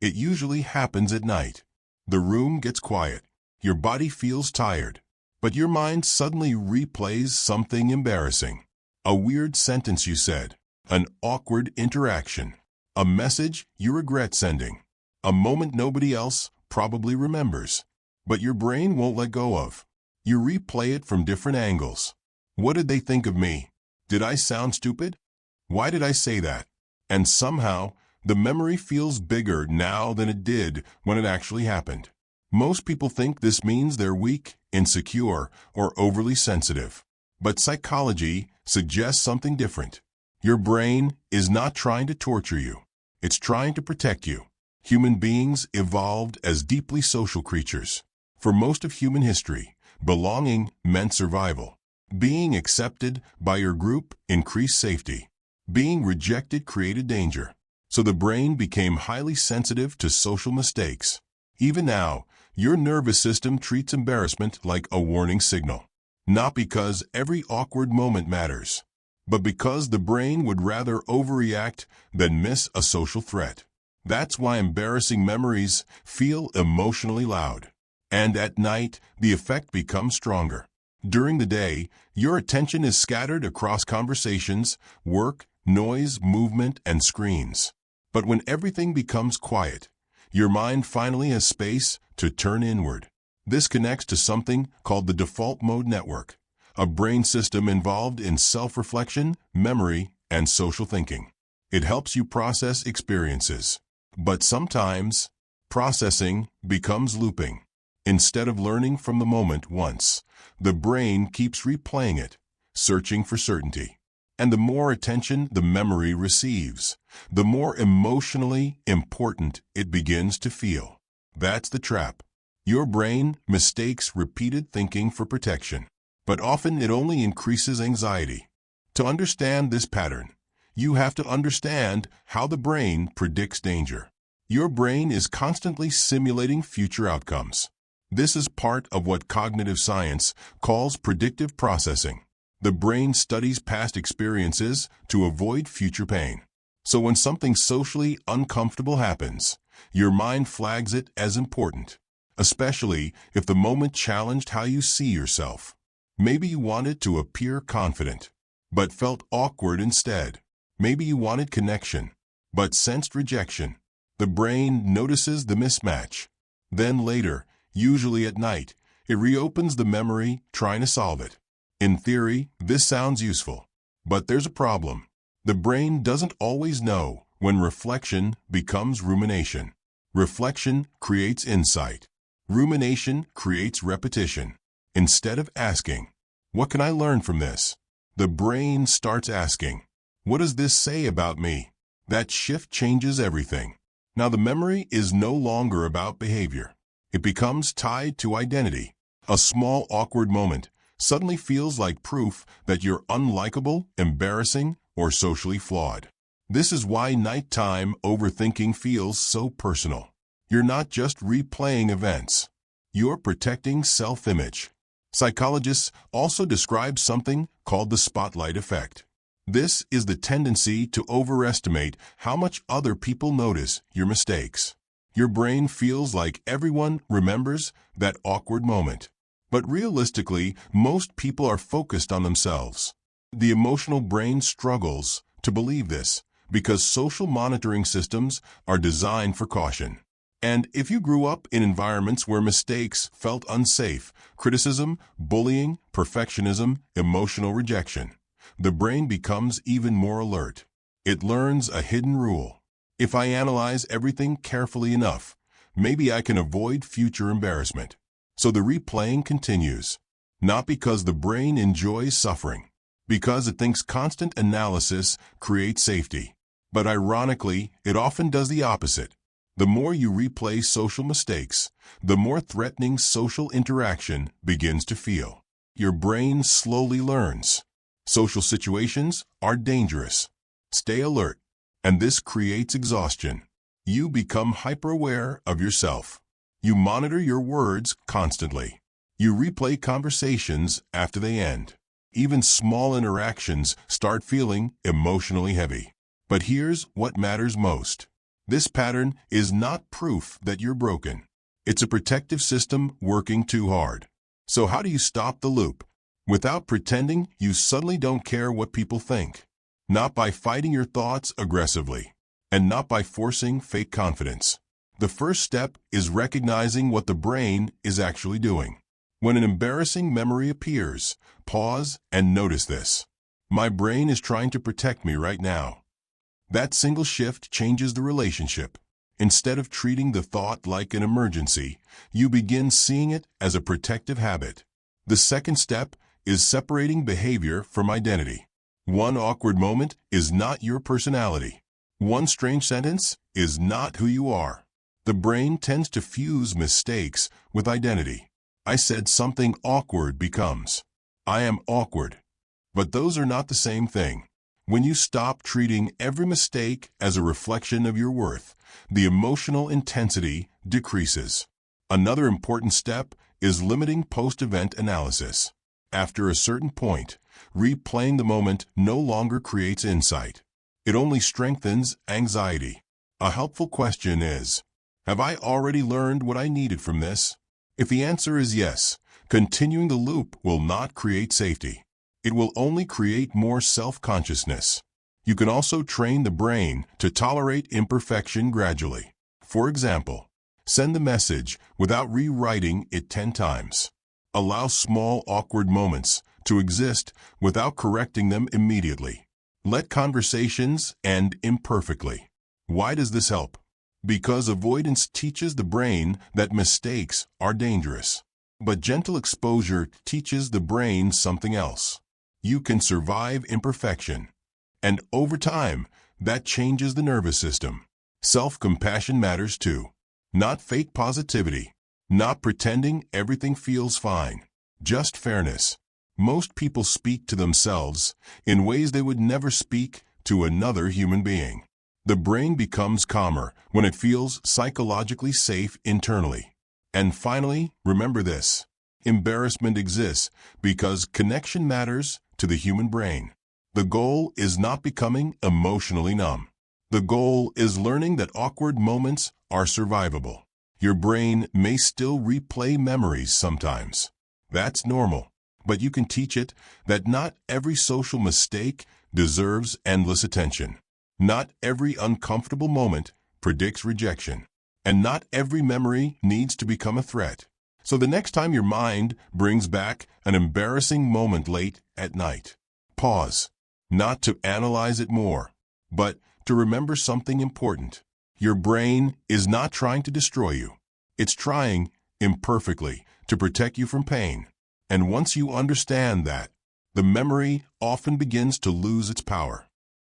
It usually happens at night. The room gets quiet. Your body feels tired. But your mind suddenly replays something embarrassing. A weird sentence you said. An awkward interaction. A message you regret sending. A moment nobody else probably remembers. But your brain won't let go of. You replay it from different angles. What did they think of me? Did I sound stupid? Why did I say that? And somehow, the memory feels bigger now than it did when it actually happened. Most people think this means they're weak, insecure, or overly sensitive. But psychology suggests something different. Your brain is not trying to torture you. It's trying to protect you. Human beings evolved as deeply social creatures. For most of human history, belonging meant survival. Being accepted by your group increased safety. Being rejected created danger. So the brain became highly sensitive to social mistakes. Even now, your nervous system treats embarrassment like a warning signal. Not because every awkward moment matters, but because the brain would rather overreact than miss a social threat. That's why embarrassing memories feel emotionally loud. And at night, the effect becomes stronger. During the day, your attention is scattered across conversations, work, noise, movement, and screens. But when everything becomes quiet, your mind finally has space to turn inward. This connects to something called the default mode network, a brain system involved in self-reflection, memory, and social thinking. It helps you process experiences. But sometimes, processing becomes looping. Instead of learning from the moment once, the brain keeps replaying it, searching for certainty. And the more attention the memory receives, the more emotionally important it begins to feel. That's the trap. Your brain mistakes repeated thinking for protection, but often it only increases anxiety. To understand this pattern, you have to understand how the brain predicts danger. Your brain is constantly simulating future outcomes. This is part of what cognitive science calls predictive processing. The brain studies past experiences to avoid future pain. So when something socially uncomfortable happens, your mind flags it as important, especially if the moment challenged how you see yourself. Maybe you wanted to appear confident, but felt awkward instead. Maybe you wanted connection, but sensed rejection. The brain notices the mismatch. Then later, usually at night, it reopens the memory, trying to solve it. In theory, this sounds useful, but there's a problem. The brain doesn't always know when reflection becomes rumination. Reflection creates insight. Rumination creates repetition. Instead of asking, "What can I learn from this?" the brain starts asking, "What does this say about me?" That shift changes everything. Now the memory is no longer about behavior. It becomes tied to identity. A small awkward moment suddenly feels like proof that you're unlikable, embarrassing, or socially flawed. This is why nighttime overthinking feels so personal. You're not just replaying events. You're protecting self-image. Psychologists also describe something called the spotlight effect. This is the tendency to overestimate how much other people notice your mistakes. Your brain feels like everyone remembers that awkward moment. But realistically, most people are focused on themselves. The emotional brain struggles to believe this because social monitoring systems are designed for caution. And if you grew up in environments where mistakes felt unsafe, criticism, bullying, perfectionism, emotional rejection, the brain becomes even more alert. It learns a hidden rule. If I analyze everything carefully enough, maybe I can avoid future embarrassment. So the replaying continues, not because the brain enjoys suffering, because it thinks constant analysis creates safety. But ironically, it often does the opposite. The more you replay social mistakes, the more threatening social interaction begins to feel. Your brain slowly learns. Social situations are dangerous. Stay alert. And this creates exhaustion. You become hyper-aware of yourself. You monitor your words constantly. You replay conversations after they end. Even small interactions start feeling emotionally heavy. But here's what matters most. This pattern is not proof that you're broken. It's a protective system working too hard. So how do you stop the loop? Without pretending you suddenly don't care what people think. Not by fighting your thoughts aggressively, and not by forcing fake confidence. The first step is recognizing what the brain is actually doing. When an embarrassing memory appears, pause and notice this. My brain is trying to protect me right now. That single shift changes the relationship. Instead of treating the thought like an emergency, you begin seeing it as a protective habit. The second step is separating behavior from identity. One awkward moment is not your personality. One strange sentence is not who you are. The brain tends to fuse mistakes with identity. I said something awkward becomes, I am awkward. But those are not the same thing. When you stop treating every mistake as a reflection of your worth, the emotional intensity decreases. Another important step is limiting post-event analysis. After a certain point, replaying the moment no longer creates insight. It only strengthens anxiety. A helpful question is, have I already learned what I needed from this? If the answer is yes, continuing the loop will not create safety. It will only create more self-consciousness. You can also train the brain to tolerate imperfection gradually. For example, send the message without rewriting it 10 times. Allow small awkward moments to exist without correcting them immediately. Let conversations end imperfectly. Why does this help? Because avoidance teaches the brain that mistakes are dangerous. But gentle exposure teaches the brain something else. You can survive imperfection. And over time, that changes the nervous system. Self-compassion matters too. Not fake positivity. Not pretending everything feels fine. Just fairness. Most people speak to themselves in ways they would never speak to another human being. The brain becomes calmer when it feels psychologically safe internally. And finally, remember this. Embarrassment exists because connection matters to the human brain. The goal is not becoming emotionally numb. The goal is learning that awkward moments are survivable. Your brain may still replay memories sometimes. That's normal. But you can teach it that not every social mistake deserves endless attention. Not every uncomfortable moment predicts rejection. And not every memory needs to become a threat. So the next time your mind brings back an embarrassing moment late at night, pause. Not to analyze it more, but to remember something important. Your brain is not trying to destroy you. It's trying, imperfectly, to protect you from pain. And once you understand that, the memory often begins to lose its power.